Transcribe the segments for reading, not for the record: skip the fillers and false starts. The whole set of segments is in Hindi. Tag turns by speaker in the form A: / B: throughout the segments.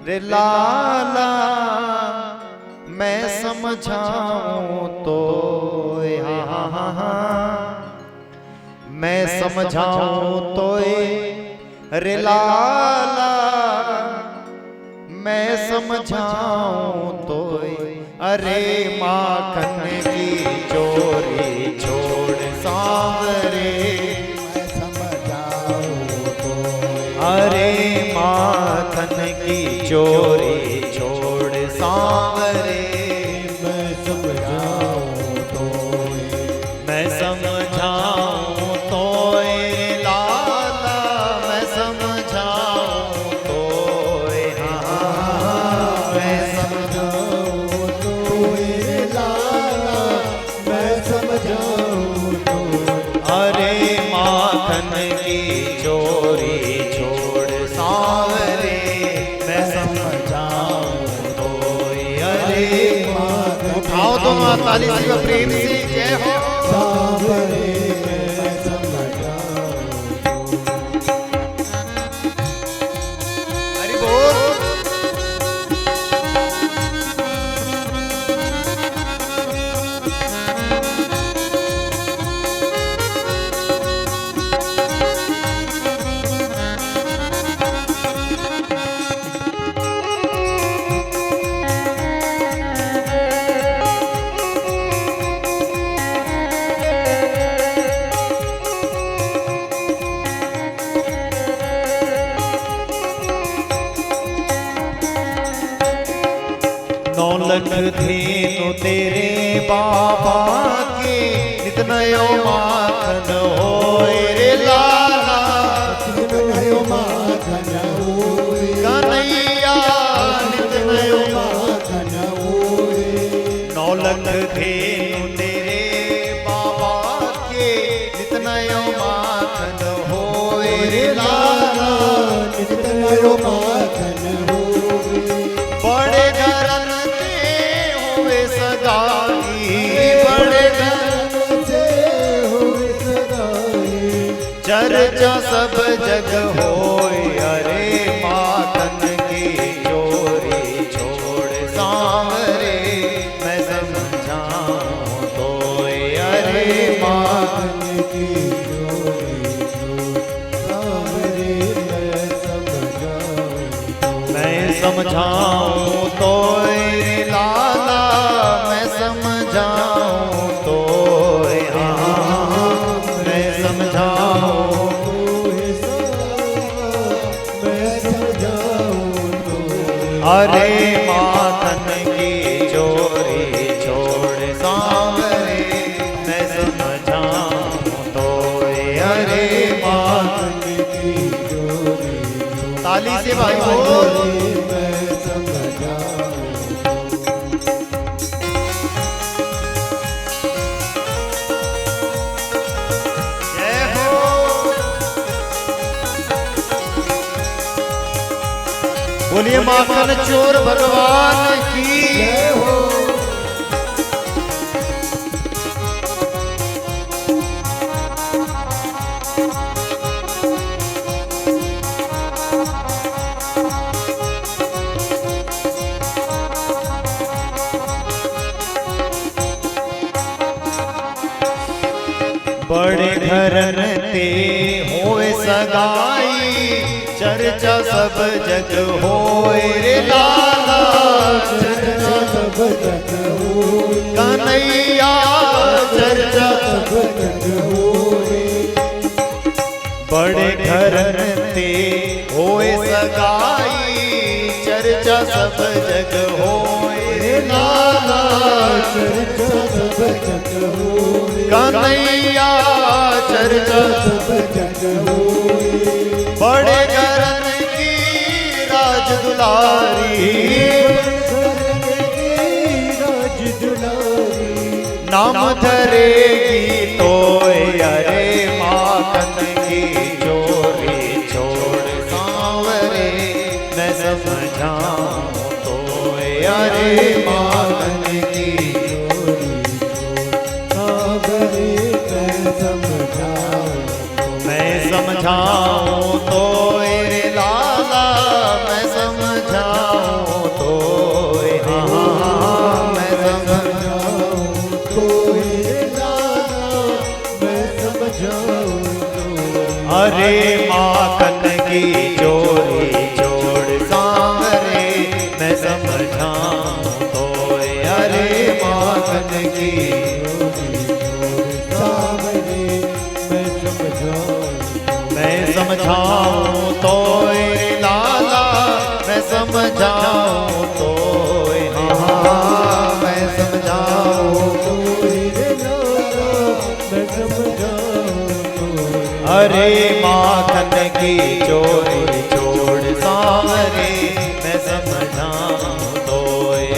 A: रे लाला मैं समझाऊं तो मैं समझाऊं तो रे लाला मैं समझाऊं तो अरे माखन की चोरी छोड़ सांवरे
B: मैं समझाऊं तो
A: अरे माखन की चोरी छोड़ सांवरे
B: मैं समझाऊं तो
A: मैं समझाऊं तो लाला मैं समझाऊं तो
B: मैं समझाऊं तो लाला मैं समझाऊं तो
A: अरे माखन की चोरी छोड़ सांवरे मैं समझाऊं तो अरे उठाओ दोनों ताली से प्रेम से जय हो
B: सांवरे मैं समझाऊं
A: हरि बोल नौलख धेनु तेरे बाबा के नित नयो माखन होए रे लाला
B: नित नयो माखन होए
A: कन्हैया नित नयो
B: माखन होए
A: नौलख धेनु तेरे बाबा के नित नयो माखन होए रे लाला
B: नित नयो माखन होए
A: बड़े घरन हुए सगाई बड़े घर
B: से होए सगाई
A: चर्चा सब जग होए अरे माखन की चोरी छोड़ सांवरे मैं समझाऊं तो अरे माखन
B: माखन की चोरी सांवरे मैं समझाऊं तो
A: मैं समझाऊं तो लाला मैं समझाऊं तो मैं समझाऊं
B: मैं समझाऊं तो
A: अरे माखन की चोरी छोड़ सांवरे मैं समझाऊं तो अरे माखन
B: माखन की चोरी
A: ताली से भाई बोल
B: मैं समझाऊं
A: जय हो बोलिए माखन चोर भगवान की
B: जय हो
A: बड़े घरन ते होए सगाई चर्चा सब जग होए रे लाला
B: चर्चा सब जग होए
A: कन्हैया चर्चा
B: सब जग होए
A: बड़े घरन ते होए सगाई चर्चा सब जग होए रे लाला
B: चर्चा सब जग होए
A: कन्हैया चर्चा
B: सब जग होए
A: बड़े घरन की राज दुलारी
B: राज दुलारी
A: नाम धरेगी तो अरे माखन की चोरी छोड़ सांवरे मैं समझाऊं तो अरे माखन की
B: सांवरे मैं समझाऊं
A: मैं समझाऊं तो रे लाला मैं समझाऊं अरे माखन की चोरी छोड़ सांवरे मैं समझाऊं तो अरे माखन की मैं समझाऊं तो लाला मैं समझाऊं तो हाँ मैं समझाऊं अरे माखन की चोरी छोड़ सांवरे मैं समझाऊं तो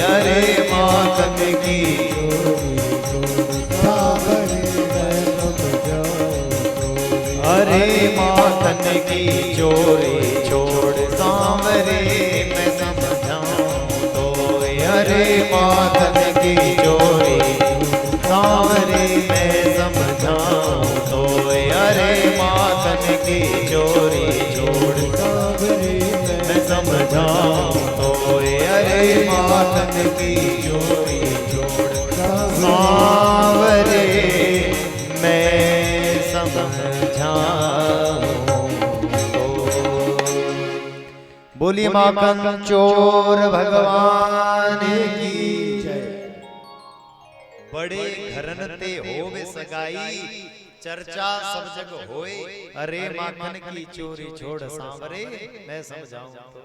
A: अरे माखन की अरे माखन की चोरी छोड़ सांवरे मैं समझाऊं तो अरे माखन की चोरी सांवरे मैं समझाऊं तो अरे माखन की चोरी छोड़ सांवरे मैं समझाऊं तो अरे माखन की चोरी छोड़ सांवरे मैं समझाऊं तो। बोलिए माखन चोर भगवान की जय। बड़े घरन ते होवे सगाई चर्चा सब जग होए अरे माखन की चोरी छोड़ सांवरे मैं समझाऊं तो।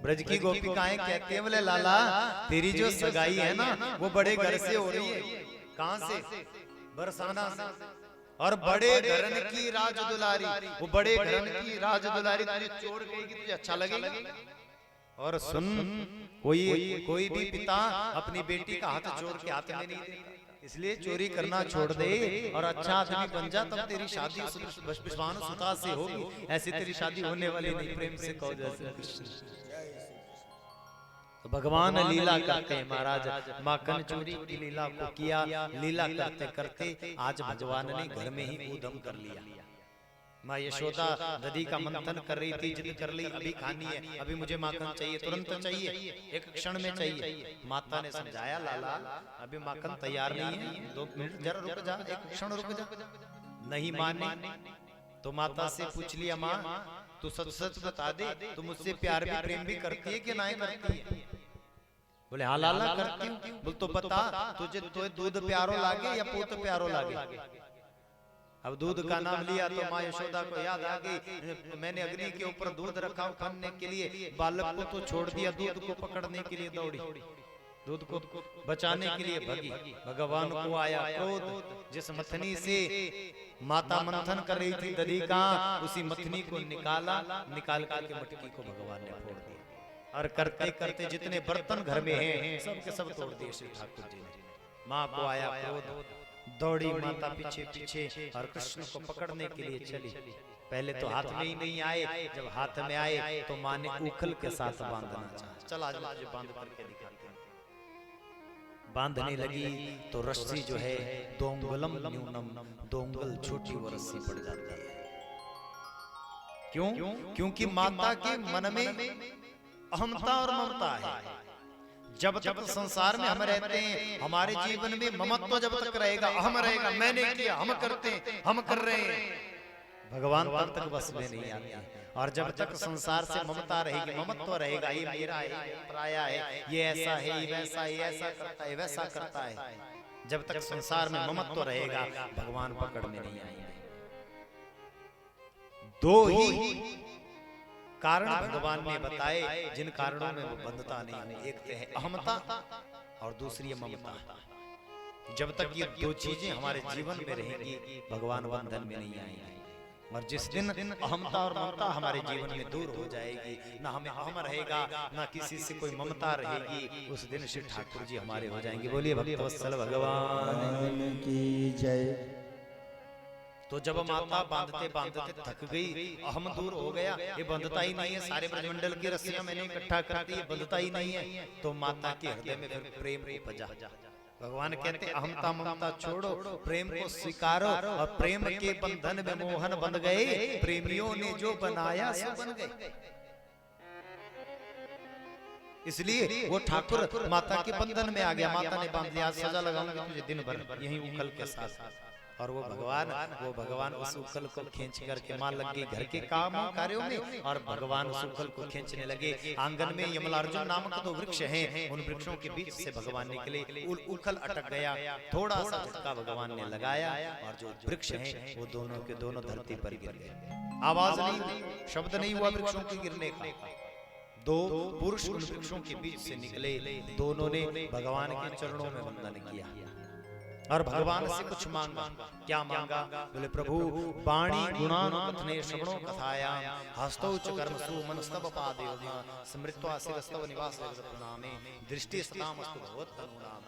A: ब्रज की गोपिकाएं कहती हैं बोले लाला तेरी जो सगाई है ना वो बड़े घर से हो रही है। कहां से? बरसाना से। और बड़े घरन की राज दुलारी, वो बड़े घरन की राज दुलारी तुझे चोर कहेगी तुझे अच्छा लगेगा? और सुन कोई भी पिता अपनी बेटी का हाथ चोर के हाथ में नहीं देता, इसलिए चोरी करना छोड़ दे और अच्छा आदमी बन जा, तब तेरी शादी विश्वान सुता से होगी। ऐसी तेरी शादी होने वाली नहीं। प्रेम से कहो जैसे कृष्ण। तो भगवान लीला करते हैं महाराज। माखन चोरी की लीला को किया, लीला करते करते आज भगवान ने घर में ही ऊधम कर लिया। माँ यशोदा दधी का मंथन कर रही थी, जिद कर ली अभी खानी है, अभी मुझे माखन चाहिए, तुरंत चाहिए, एक क्षण में चाहिए। माता ने समझाया लाला अभी माखन तैयार नहीं है, 2 मिनट जरा रुक जा, एक क्षण रुक जा। नहीं माने तो माता से पूछ लिया माँ तू सच सच बता दे, तू मुझसे प्यार भी प्रेम भी करती है कि नहीं करती है? बोले हाँ लाला करती हूँ। बोल तो बता तुझे तो दूध प्यारो लागे या पूत प्यारो लागे? अब दूध का नाम लिया तो माँ यशोदा को याद आ गई, मैंने अग्नि के ऊपर दूध रखा खाने के लिए, बालक को तो छोड़ दिया, दूध को पकड़ने के लिए दौड़ी, दूध को बचाने के लिए भगी। भगवान को आया क्रोध, जिस मथनी से माता मंथन कर रही थी दधी का, उसी मथनी को निकाल करके मटकी को भगवान ने फोड़ दिया। और करते करते जितने बर्तन घर में हैं सब के सब तोड़ दिए श्री ठाकुर जी ने। माँ को आया क्रोध, दौड़ी माता पीछे पीछे और कृष्ण को पकड़ने के लिए चली। पहले तो हाथ में ही नहीं आए, जब हाथ में आए तो माँ ने उखल के साथ बांधना चाहा। चल आज मुझे बांध करके दिखाते हैं। बांधने लगी तो रस्सी जो है 2 अंगुलम न्यूनम, 2 अंगुल छोटी वो रस्सी पड़ जाती है। क्यों? क्योंकि माता के मन में अहमता और ममता है। जब तक संसार में हम रहते हैं, हमारे जीवन में ममत्व जब तक रहेगा, अहम रहेगा, मैंने किया, हम करते हैं, हम कर रहे हैं, भगवान तब तक बस में नहीं आते। और जब तक संसार से ममता रहेगी, ममत्व रहेगा, ये मेरा है, पराया है, ये ऐसा है, ये वैसा है, ऐसा करता है, वैसा करता है, जब तक संसार में ममत्व रहेगा भगवान पकड़ में नहीं आएंगे। 2 ही कारण भगवान ने बताए जिन कारणों में वो बंधता नहीं है। एक तो है अहमता और दूसरी है ममता। जब तक ये 2 चीजें हमारे जीवन में रहेंगी भगवान बंधन में नहीं आएंगे। और जिस दिन अहमता और ममता हमारे जीवन में दूर हो जाएगी, ना हमें अहम रहेगा, ना किसी से कोई ममता रहेगी, उस दिन श्री ठाकुर जी हमारे हो जाएंगे। बोलिए भक्तवत्सल भगवान की जय। तो जब माता बांधते बांधते थक गई, अहम दूर हो गया, ये बंधता ही नहीं है, सारे ब्रजमंडल की रस्सियां मैंने इकट्ठा करती है, बंधता ही नहीं है, तो माता के हृदय में फिर प्रेम उपजा। भगवान कहते अहमता ममता छोड़ो, प्रेम को स्वीकारो, और प्रेम के बंधन में मोहन बन गए, प्रेमियों ने जो बनाया सो बन गए। इसलिए वो ठाकुर माता के बंधन में आ गया। माता ने बांध लिया, सजा लगाऊंगी तुझे दिन भर यहीं उखल के साथ, और वो भगवान उस उखल को खींच करके मां लग गई घर के काम कार्यों में, और भगवान उस उखल को खींचने लगे। आंगन में यमलार्जुन नामक 2 वृक्ष हैं, उन वृक्षों के बीच से भगवान निकले, उखल अटक गया, थोड़ा सा झटका भगवान ने लगाया और जो वृक्ष हैं वो दोनों के दोनों धरती पर गिर गए। आवाज नहीं, शब्द नहीं हुआ वृक्षों के गिरने का। 2 पुरुष उन वृक्षों के बीच से निकले, दोनों ने भगवान के चरणों में वंदन किया और भगवान से कुछ मांगा। क्या मांगा? बोले प्रभु वाणी गुणानुकथने श्रवणो कथायाम हस्तौ च कर्मसु मनस्तव पादयोः स्मृत्वा शिरस्तव निवास प्रणामे दृष्टि सतामस्तु भगवत्तनुनाम।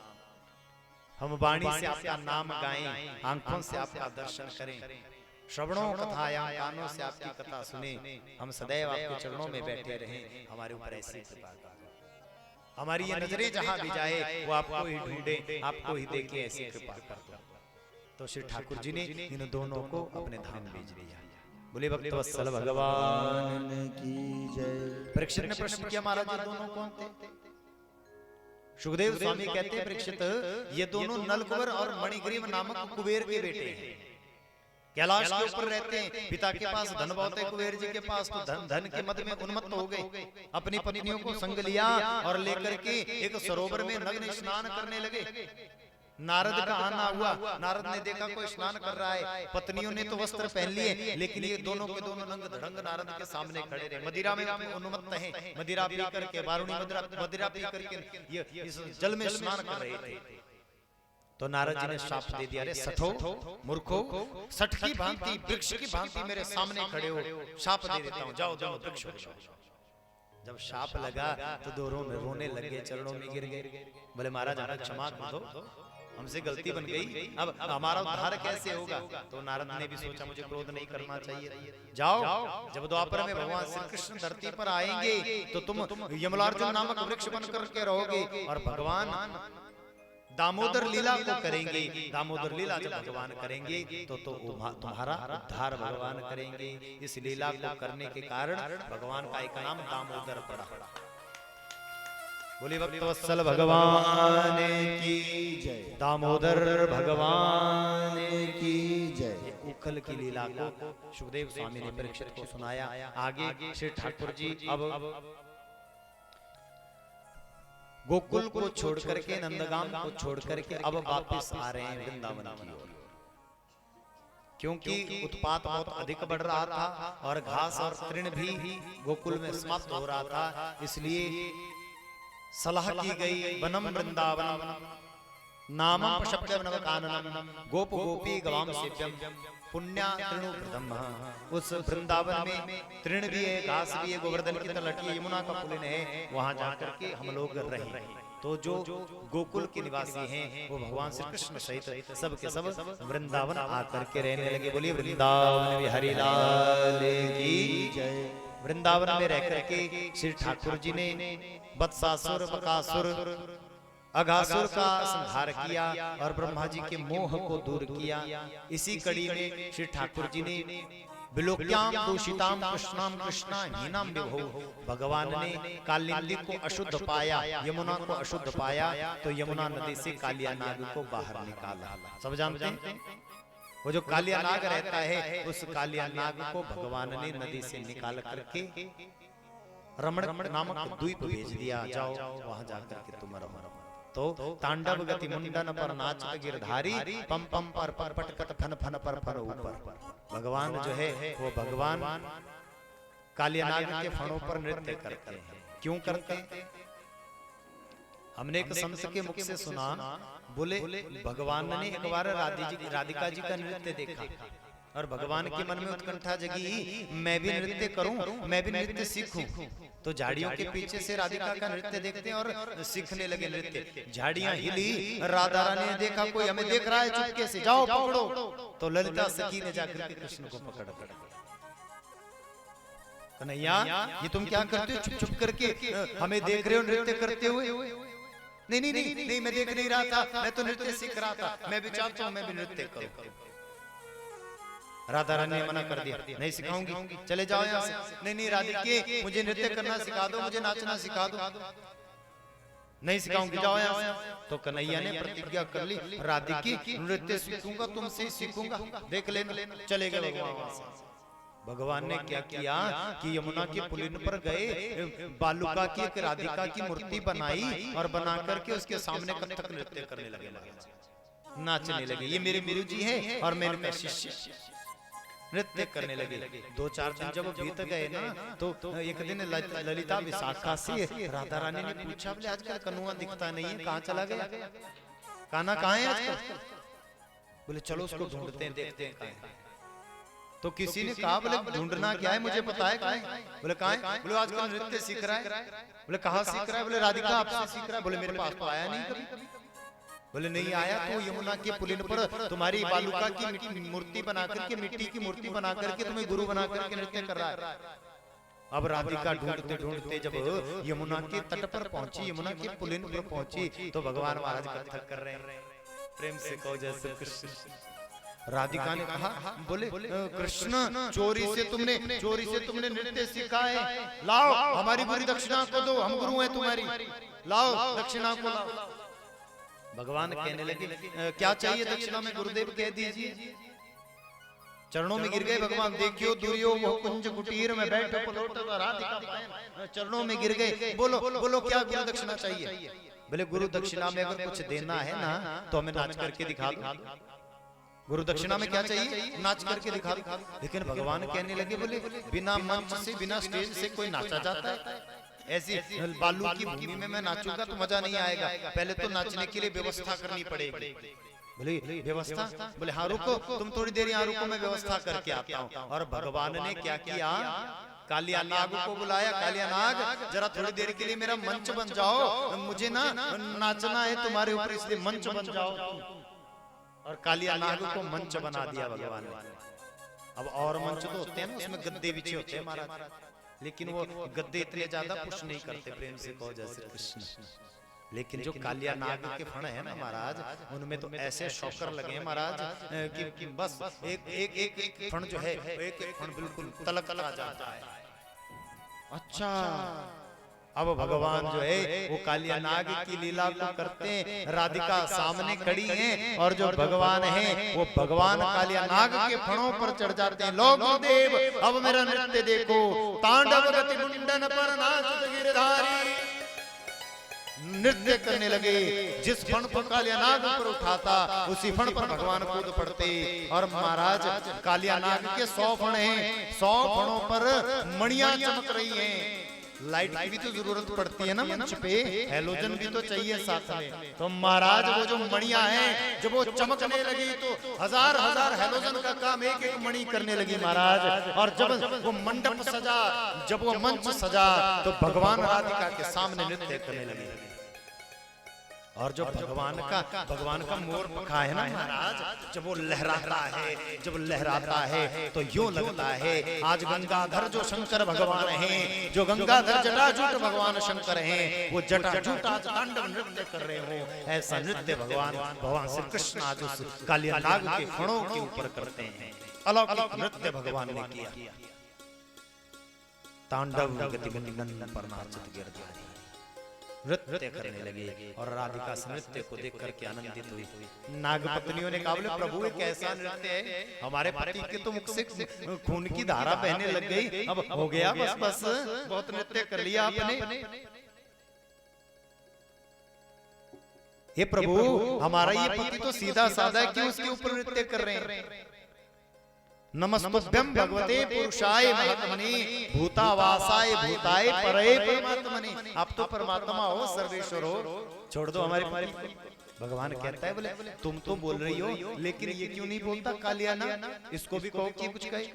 A: हम वाणी से आपका नाम गाएं, आंखों से आपका दर्शन करें, श्रवणों कथायाम कानों से आपकी कथा सुने, हम सदैव आपके चरणों में बैठे रहें। हमारे ऊपर ऐसी कृपा करो, हमारी ये नजरें जहां भी जाए वो आपको ही ढूंढे, आपको ही देखे, ऐसी कृपा कर दो। तो श्री ठाकुर जी ने इन दोनों को अपने धाम भेज दिया। बोले भक्तवत्सल भगवान की जय। परीक्षित ने प्रश्न किया, महाराज ये दोनों कौन थे? सुखदेव स्वामी कहते हैं, परीक्षित ये दोनों नलकुबर और मणिग्रीव नामक कुबेर के बेटे हैं। कैलाश के ऊपर रहते हैं, पिता के पास धन बहुत है, कुबेर जी के पास तो धन के मद में उन्मत्त हो गए। अपनी पत्नियों को संग लिया और लेकर के एक सरोवर में नग्न स्नान करने लगे। नारद का आना हुआ, नारद ने देखा कोई स्नान कर रहा है, पत्नियों ने तो वस्त्र पहन लिए, लेकिन ये दोनों के दोनों नंग धड़ंग नारद के सामने खड़े रहे। मदिरा में उन्मत्त हैं, मदिरा पी करके, वारुणी मदिरा पी करके ये इस जल में स्नान कर रहे थे। तो नारद जी ने शाप दे दिया, अरे सठो मूर्खो, सठ की भांति वृक्ष की भांति मेरे सामने खड़े हो, शाप दे देता हूं, जाओ जाओ वृक्ष हो जाओ। जब शाप लगा तो दोनों में रोने लगे, चरणों में गिर गए। बोले महाराज हमें क्षमा कर दो, हमसे गलती बन गई, अब हमारा उद्धार कैसे होगा? तो नारद ने भी सोचा मुझे क्रोध नहीं करना चाहिए, जाओ जब द्वापर में भगवान श्री कृष्ण धरती पर आएंगे तो तुम यमलार्जुन नामक वृक्ष बन करके रहोगे और भगवान दामोदर लीला को करेंगे। दामोदर लीला जब भगवान करेंगे तो तुम्हारा उद्धार भगवान करेंगे। इस लीला को करने के कारण भगवान का एक नाम दामोदर पड़ा। बोले भक्तवत्सल भगवान की जय, दामोदर भगवान की जय। उखल की लीला को सुखदेव स्वामी ने परीक्षित को सुनाया। आगे श्री ठाकुर जी अब गोकुल को छोड़ करके, नंदगाम को छोड़ करके अब वापस आ रहे हैं वृंदावन की ओर, क्योंकि उत्पात बहुत अधिक बढ़ रहा था और घास और तृण भी गोकुल में समाप्त हो रहा था। इसलिए सलाह की गई, वनम वृंदावन नामम शब्दम काननम गोप गोपी गवाम सेव्यम पुण्या तृणु प्रथम। उस वृंदावन में तृण भी है, घास भी है, गोवर्धन की तलहटी है, यमुना का पुलिन है, वहां जाकर के हम लोग रहे। तो जो गोकुल के निवासी हैं वो भगवान श्री कृष्ण सहित सब के सब वृंदावन आकर के रहने लगे। बोलिए वृंदावन बिहारी लाल की जय। वृंदावन में रह करके श्री ठाकुर जी ने वत्सासुर, बकासुर, अघासुर का संहार किया और ब्रह्मा जी के मोह को दूर किया। इसी कड़ी में श्री ठाकुर जी ने विलोक्याम दूषिताम कृष्णाम कृष्णा हीनाम विभो, भगवान ने कालिंदी को अशुद्ध पाया, यमुना को अशुद्ध पाया, तो यमुना नदी से कालिया नाग को बाहर निकाला। सब जानते हैं वो जो कालिया नाग रहता है, उस कालिया नाग को भगवान ने नदी से निकाल करके रमण नामक द्वीप भेज दिया, जाओ वहां जाकर के तुम रमो। तो तांडव गति मुंडन पर नाचत गिरधारी, पम पम पर पटकट फन फन पर फन ऊपर। भगवान जो है वो भगवान कालियानाग के फणों पर नृत्य करते हैं। क्यों करते हैं? हमने एक संत के मुख से सुना, बोले भगवान ने एक बार राधिका जी का नृत्य देखा और भगवान के मन में उत्कंठा जगी, मैं भी नृत्य करूं, मैं भी नृत्य सीखूं। तो झाड़ियों के पीछे से राधिका का नृत्य देखते हैं और सीखने लगे नृत्य। झाड़ियां हिली, राधा रानी ने देखा कोई हमें देख रहा है चुपके से, जाओ पकड़ो। तो ललिता सखी ने जाकर के कृष्ण को पकड़ कर, कन्हैया ये तुम क्या करते हो चुप चुप करके, हमें देख रहे हो नृत्य करते हुए? नहीं नहीं नहीं नहीं, मैं देख नहीं रहा था, मैं तो नृत्य सीख रहा था, मैं भी चाहता हूं मैं भी नृत्य करूं। राधा रानी ने मना कर दिया, नहीं सिखाऊंगी, चले जाओ यहाँ से। नहीं नहीं राधिके, मुझे नृत्य करना सिखा दो, मुझे नाचना सिखा दो। नहीं सिखाऊंगी, जाओ यहाँ से। तो कन्हैया ने प्रतिज्ञा कर ली, राधिकी नृत्य सीखूंगा, तुमसे ही सीखूंगा, देख लेना। चले गए भगवान वहां से। भगवान ने क्या किया कि यमुना के पुलिन पर गए, बालुका की एक राधिका की मूर्ति बनाई और बना करके उसके सामने कथक नृत्य करने लगे, नाचने लगे। ये मेरे गुरु जी हैं और मेरे में शिष्य, नृत्य करने लगे। 2-4 दिन जब बीत गए ना, तो एक दिन ललिता विशाखा से राधा रानी ने पूछा, बोले आजकल कन्हुआ दिखता नहीं है, कहाँ चला गया, कान्हा कहाँ है आजकल? बोले चलो उसको ढूंढते हैं, देखते हैं कहाँ है। तो किसी ने कहा, बोले ढूंढना क्या है, मुझे पता है कहाँ है। बोले कहाँ है? बोले आजकल नृत्य सीख रहा है। बोले कहाँ सीख रहा है? बोले राधिका आपसे सीख रहा है। बोले मेरे पास तो आया नहीं कभी। बोले नहीं आया तो यमुना के पुलिन पर तुम्हारी बालुका की मूर्ति बना करके, मिट्टी की मूर्ति बना करके तुम्हें गुरु बना करके नृत्य कर रहा है। अब राधिका ढूंढते ढूंढते जब यमुना के तट पर पहुंची, यमुना के पुलिन पर पहुंची, तो भगवान महाराज कथक कर रहे हैं। प्रेम से कहो जय श्री कृष्ण। राधिका ने कहा, बोले कृष्ण चोरी से तुमने नृत्य सीखा है, लाओ हमारी पूरी दक्षिणा को दो, हम गुरु हैं तुम्हारी, लाओ दक्षिणा को लाओ। भगवान कहने लगे क्या चाहिए दक्षिणा में, गुरुदेव कह दीजिए। चरणों में गिर गए भगवान, देखियो दूरियो वो कुंज कुटीर में बैठे पलोट राधिका, चरणों में गिर गए। बोलो बोलो क्या गुरु दक्षिणा चाहिए? बोले गुरु दक्षिणा में अगर कुछ देना है ना तो हमें नाच करके दिखा दो। गुरु दक्षिणा में क्या चाहिए? नाच करके दिखा दो। लेकिन भगवान कहने लगे, बोले बिना मंच से, बिना स्टेज से कोई नाचा जाता है? ऐसी बालू की भूमि में मैं नाचूंगा तो मजा नहीं आएगा, पहले तो नाचने के लिए व्यवस्था करनी पड़ेगी। बोले व्यवस्था? बोले हाँ रुको, तुम थोड़ी देर यहाँ रुको, मैं व्यवस्था करके आता हूँ। और भगवान ने क्या किया, कालिया नाग को बुलाया, कालिया नाग जरा थोड़ी देर के लिए मेरा मंच बन जाओ, मुझे ना नाचना है तुम्हारे ऊपर, इसलिए मंच बन जाओ। और कालिया नाग को मंच बना दिया भगवान ने। अब और मंच तो होते हैं ना, उसमें गद्दे बिछे होते हैं महाराज, लेकिन वो गद्दे इतने ज्यादा पुश नहीं करते। प्रेम से कहो जय श्री कृष्ण। लेकिन जो कालिया नाग के फण है ना महाराज, उनमें तो ऐसे शौकर लगे हैं महाराज कि बस एक फण जो है, एक फण बिल्कुल तलक आ जाता है। अच्छा, अब भगवान जो है वो कालिया नाग की लीला को करते हैं। राधिका सामने खड़ी है और जो भगवान है वो भगवान कालिया नाग के फणों पर चढ़ जाते हैं। लो गुरुदेव अब मेरा नृत्य देखो, तांडव गति मुंडन पर नाचत गिरधारी। नृत्य करने लगे, जिस फण पर कालिया नाग पर उठाता उसी फण पर भगवान कूद पड़ते। और महाराज कालिया नाग के 100 फण हैं, 100 फणों पर मणियां चमक रही हैं। लाइट की भी तो जरूरत पड़ती है ना मंच पे, हेलोजन भी तो चाहिए साथ में। तो महाराज वो जो मणियां हैं जब वो चमकने लगी तो हजार हजार हेलोजन का काम एक एक मणि करने लगी महाराज। और जब वो मंडप सजा, जब वो मंच सजा, तो भगवान राधिका के सामने नृत्य करने लगे। और जो भगवान का मोर पंखा है ना महाराज, जब वो लहराता है, जब लहराता है तो यूं लगता है आज गंगाधर जो शंकर भगवान हैं, जो गंगाधर जटाजूट भगवान शंकर हैं, वो जटाजूट आज तांडव नृत्य कर रहे हो। ऐसा नृत्य भगवान श्री कृष्ण आज उस कालिया नाग के फणों के ऊपर करते हैं। अलौकिक नृत्य भगवान ने किया। तांडव गति मुंडन पर नाचत गिरधारी, नृत्य करने लगे। और राधिका इस नृत्य को देख करके आनंदित हुई। नागपत्नियों ने कहा, बोले प्रभु ये कैसा नृत्य है, हमारे पति के तो मुख से खून की धारा बहने लग गई, अब हो गया बस बस, बहुत नृत्य कर लिया आपने। हे प्रभु हमारा ये पति तो सीधा साधा है, क्यों उसके ऊपर नृत्य कर रहे हैं? नमस्तुभ्यं भगवते पुरुषाय महात्मने भूतावासाय भूताय परये परमात्मने। आप तो परमात्मा हो, सर्वेश्वर हो, छोड़ दो हमारे पति। भगवान कहता है, बोले तुम तो बोल रही हो, लेकिन ये क्यों नहीं बोलता कालिया नाग, इसको भी कहो कि कुछ कहे।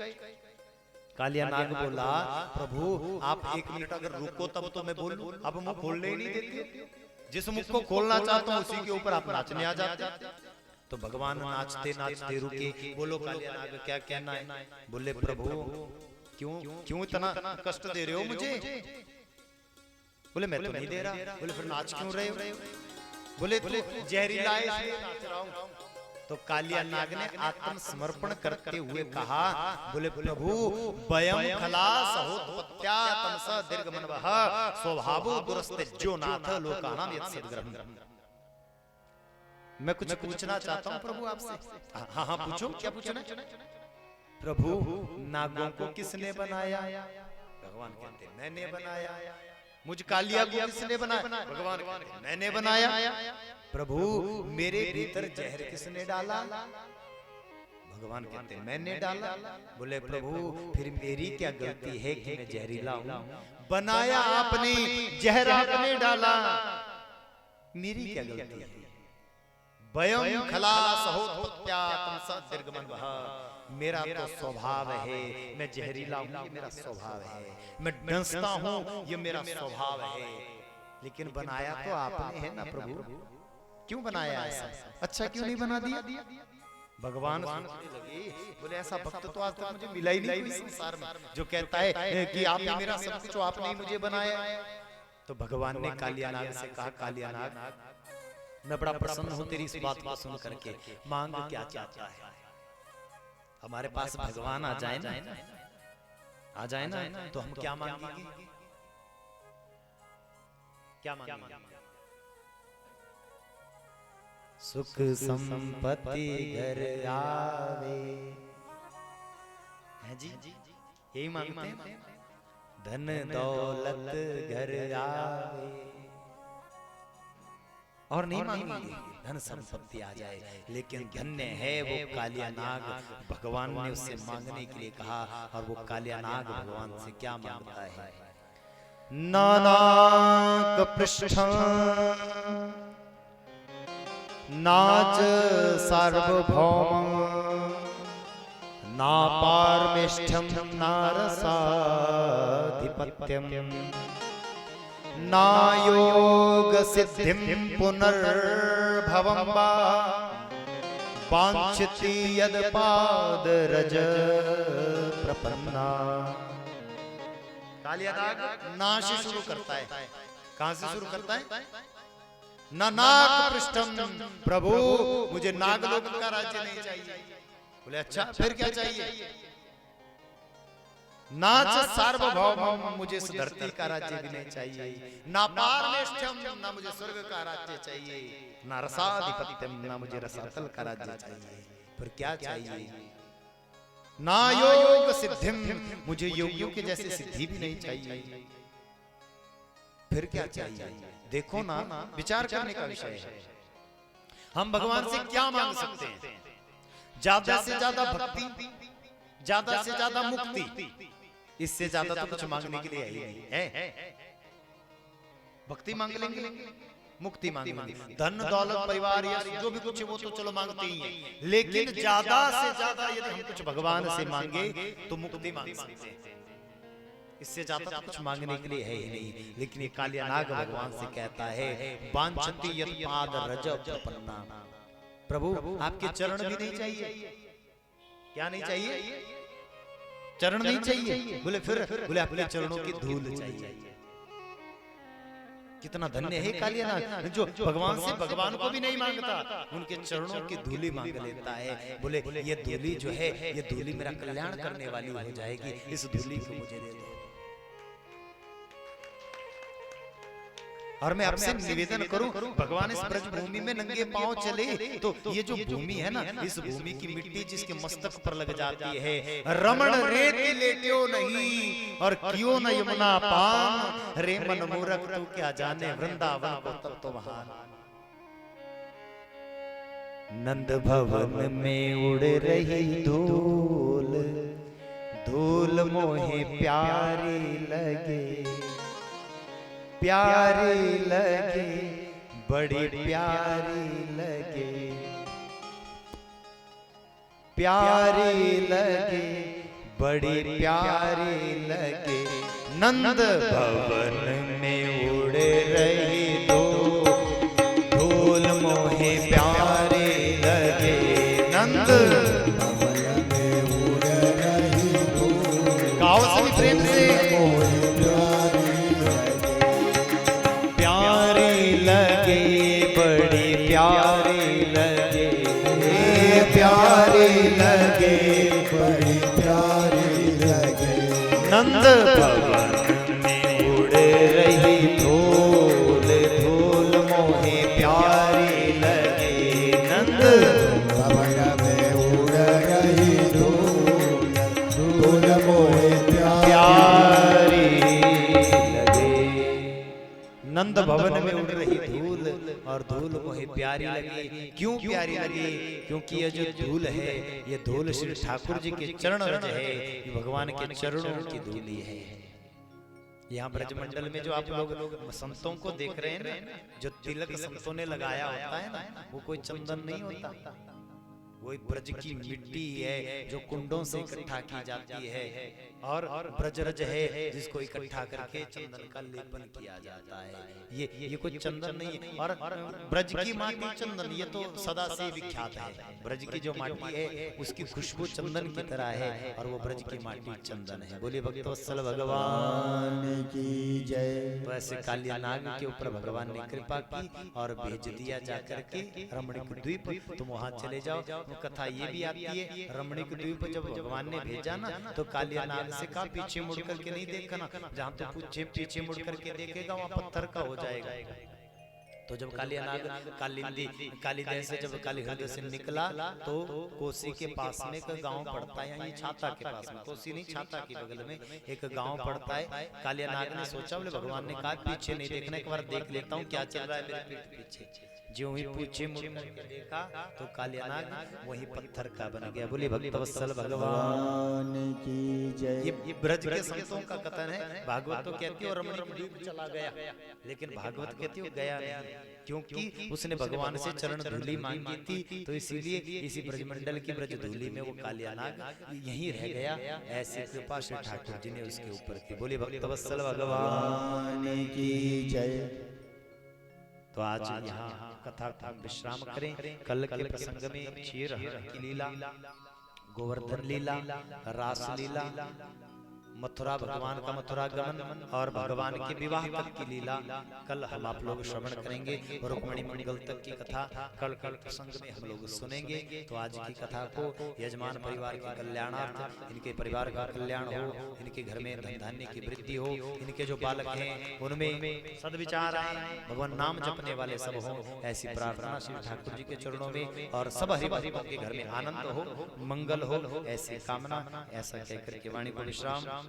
A: कालिया नाग बोला, प्रभु आप 1 मिनट अगर रुको तब तो मैं बोलूं, अब मुंह खोलने ही नहीं देते। जिस मुख को खोलना चाहता हूँ उसी के ऊपर आप नाचने आ जाते। तो भगवान नाचते नाचते रुके। बोलो कालिया नाग क्या कहना है? बोले प्रभु क्यों इतना कष्ट दे रहे हो मुझे? बोले मैं तो नहीं दे रहा। बोले फिर नाच क्यों रहे हो? बोले तू जहरीला है इसलिए नाच रहा हूं। तो कालिया नाग ने आत्मसमर्पण करते हुए कहा, बोले प्रभु वयम खलास होत्पत्त्या तमसा दीर्घमनवः स्वभावो दुरस्तेज्यो नाथ लोकानां यत् सद्ग्रहम्। मैं कुछ पूछना चाहता हूं प्रभु आपसे। हाँ हाँ पूछो, क्या पूछना? प्रभु नागों को किसने बनाया? भगवान कहते मैंने बनाया। मुझ कालिया को किसने बनाया? भगवान कहते मैंने बनाया। प्रभु मेरे भीतर जहर किसने डाला? भगवान कहते मैंने डाला। बोले प्रभु फिर मेरी क्या गलती है कि मैं जहरीला हूं? बनाया आपने, जहर आपने डाला, मेरी क्या गलती है? वयम खलास होत्पत्त्या तमसा दीर्घमनवः, मेरा तो स्वभाव है, मैं जहरीला हूं, ये मेरा स्वभाव है। मैं डंसता हूं, ये मेरा स्वभाव है। लेकिन बनाया तो आपने है ना प्रभु, क्यों बनाया ऐसा? अच्छा क्यों नहीं बना दिया? भगवान सोचने लगे, बोले ऐसा भक्त तो आज तक मुझे मिला ही नहीं कोई संसार में जो कहता है कि आपने मेरा सब कुछ, आपने ही मुझे बनाया। तो भगवान ने कालिया नाग से कहा, कालिया नाग मैं बड़ा प्रसन्न हूं तेरी इस बात को सुन करके। मांग क्या चाहता है? हमारे पास भगवान आ जाए ना, आ जाए ना, तो हम क्या मांगेंगे? क्या मांगेंगे? सुख संपत्ति घर आवे, है जी, यही मांगते हैं। धन दौलत घर आवे, और नहीं मांगेंगे धन संपत्ति आ जाए। लेकिन धन्य है वो कालिया नाग, भगवान ने उससे मांगने के लिए कहा। और वो कालिया नाग भगवान से क्या मांगता है? नानाक पृष्ठं नाच सार्वभौम नापारमेष्ठ्यं नारसाधिपत्यं नायोग सिद्धिं पुनर्भवं वा वाञ्छति यद पादरज प्रपन्ना। कालिया नाग ना से शुरू करता है। कहां से शुरू करता है? नाक पृष्ठम, प्रभु मुझे नागलोक का राज्य नहीं चाहिए। बोले अच्छा फिर क्या चाहिए? नाच सार्वभौम, मुझे इस धरती का राज्य भी नहीं चाहिए। ना पारमेष्ठ्यम, ना मुझे स्वर्ग का राज्य चाहिए। ना रसाधिपत्यम, ना मुझे रसातल का राज्य चाहिए। फिर क्या चाहिए? ना योग सिद्धिम, मुझे योगियों के जैसे सिद्धि भी नहीं चाहिए। फिर क्या चाहिए? देखो ना, विचार करने का विषय है। हम भगवान से क्या मांग सकते हैं? ज्यादा से ज्यादा भक्ति, ज्यादा से ज्यादा मुक्ति, इससे ज्यादा तो कुछ मांगने के लिए है। भक्ति मांग लेंगे, मुक्ति मांग लेंगे, धन दौलत परिवार या जो भी कुछ है वो तो चलो मांगते ही हैं। लेकिन ज्यादा से ज्यादा यदि हम कुछ भगवान से मांगे तो मुक्ति मांग सकते हैं। इससे ज्यादा तो कुछ मांगने के लिए है ही नहीं। लेकिन ये कालिया नाग भगवान से कहता है, वांछति यत् पाद रज प्रपन्ना, प्रभु आपके चरण भी नहीं चाहिए। क्या नहीं चाहिए? चरण नहीं चाहिए। बोले फिर? बोले आपके चरणों की धूल चाहिए। कितना धन्य है कालिया नाग जो भगवान से भगवान को भी नहीं मांगता, उनके चरणों की धूली मांग लेता है। बोले ये धूली जो है, ये धूली मेरा कल्याण करने वाली हो जाएगी, इस धूली को मुझे दे दो। और मैं आपसे निवेदन करूं, भगवान इस ब्रज भूमि में नंगे पांव चले तो ये जो भूमि है ना, इस भूमि की मिट्टी जिसके मस्तक पर लग जाती है, रमण रेत लेट्यो नहीं और क्यों न यमुना पान, रे मन मूरख तू क्या जाने वृंदावन को तब तो महान। नंद भवन में उड़ रही धूल, धूल मोहे प्यारी लगे, प्यारी लगे, बड़ी प्यारी लगे, प्यारी लगे, बड़ी प्यारी लगे। नंद भवन में उड़ रही धूल मोहे प्यारी लगे, नंद भवन में उड़ रही धूल। गाओ सभी प्रेम से। प्यारी लगे, बड़ी प्यारी लगे, नंद भवन में उड़ रही धूल, धूल मोहे प्यारी लगे। नंद
B: भवन में उड़ रही धूल, धूल मोहे
A: प्यारी लगे। नंद भवन में उड़ रही धूल और धूल मोहे प्यारी लगी। क्यों प्यारी लगी? क्योंकि ये जो धूल है, ये धूल श्री ठाकुर जी के चरण रज है, ये भगवान के चरणों की धूली है। यहाँ ब्रजमंडल में जो आप लोग संतों को देख रहे हैं ना, जो तिलक संतों ने लगाया होता है ना, वो कोई चंदन नहीं होता, वही ब्रज की मिट्टी है जो कुंडों से इकट्ठा की जाती है और ब्रजरज है जिसको इकट्ठा करके चंदन का लेपन किया जाता है। ये कोई चंदन नहीं है। और ब्रज की माटी चंदन, ये तो सदा से विख्यात है। ब्रज की जो माटी है उसकी खुशबू चंदन की तरह है और वो ब्रज की माटी चंदन है। बोलिए भक्तवत्सल भगवान
B: की जय।
A: तो ऐसे कालियानाग के ऊपर भगवान ने कृपा की और भेज दिया जाकर के रमणीक द्वीप, तुम वहां चले जाओ। कथा ये भी आती है, रमणीक द्वीप जब भगवान ने भेजा ना, तो कालियानाग से कहा पीछे मुड़ करके नहीं देखना, जहाँ तो पीछे मुड़ करके देखेगा वहाँ पत्थर का हो जाएगा। तो जब कालियानाग कालीदेह से जब काली हृदय से निकला तो कोसी के पास में एक गांव पड़ता है, ये छाता के पास में, कोसी नहीं छाता के बगल में एक गांव पड़ता है। कालियानाग ने सोचा, बोले भगवान ने कहा पीछे नहीं देखना, एक बार देख लेता हूँ क्या चल रहा है मेरे पीठ पीछे। जो ही पूछे मुड़ करके देखा तो कालियानाग वही पत्थर का बन गया। बोले भक्तवत्सल भगवान
B: की जय।
A: ये ब्रज के संतों का कथन है। भागवत तो कहती है और रमणीक द्वीप चला गया, लेकिन भागवत कहती है गया नहीं, क्योंकि उसने भगवान से चरण धूलि मांगी थी, तो इसीलिए इसी ब्रजमंडल की ब्रज धूलि में वो कालियानाग यहीं रह गया। ऐसी कृपा श्री ठाकुर जी ने उसके ऊपर की। बोले भक्तवत्सल भगवान
B: की जय।
A: तो आज यहाँ कथा का विश्राम करें। कल के प्रसंग में क्षीर की लीला, गोवर्धन लीला, रास लीला, मथुरा भगवान का मथुरा गमन और भगवान के विवाह तक की लीला कल हम आप लोग श्रवण करेंगे। रुक्मिणी मंगल तक की कथा कल प्रसंग में हम लोग सुनेंगे। तो आज की कथा को यजमान परिवार के कल्याणार्थ, इनके परिवार का कल्याण हो, इनके घर में धन धान्य की वृद्धि हो, इनके जो बालक हैं उनमें सद्विचार आए, भगवान नाम जपने वाले सब हों, ऐसी प्रार्थना श्री ठाकुर जी के चरणों में। और सब हरिभक्तों के घर में आनंद हो, मंगल हो, ऐसी कामना। ऐसा कहकर के वाणी को विश्राम।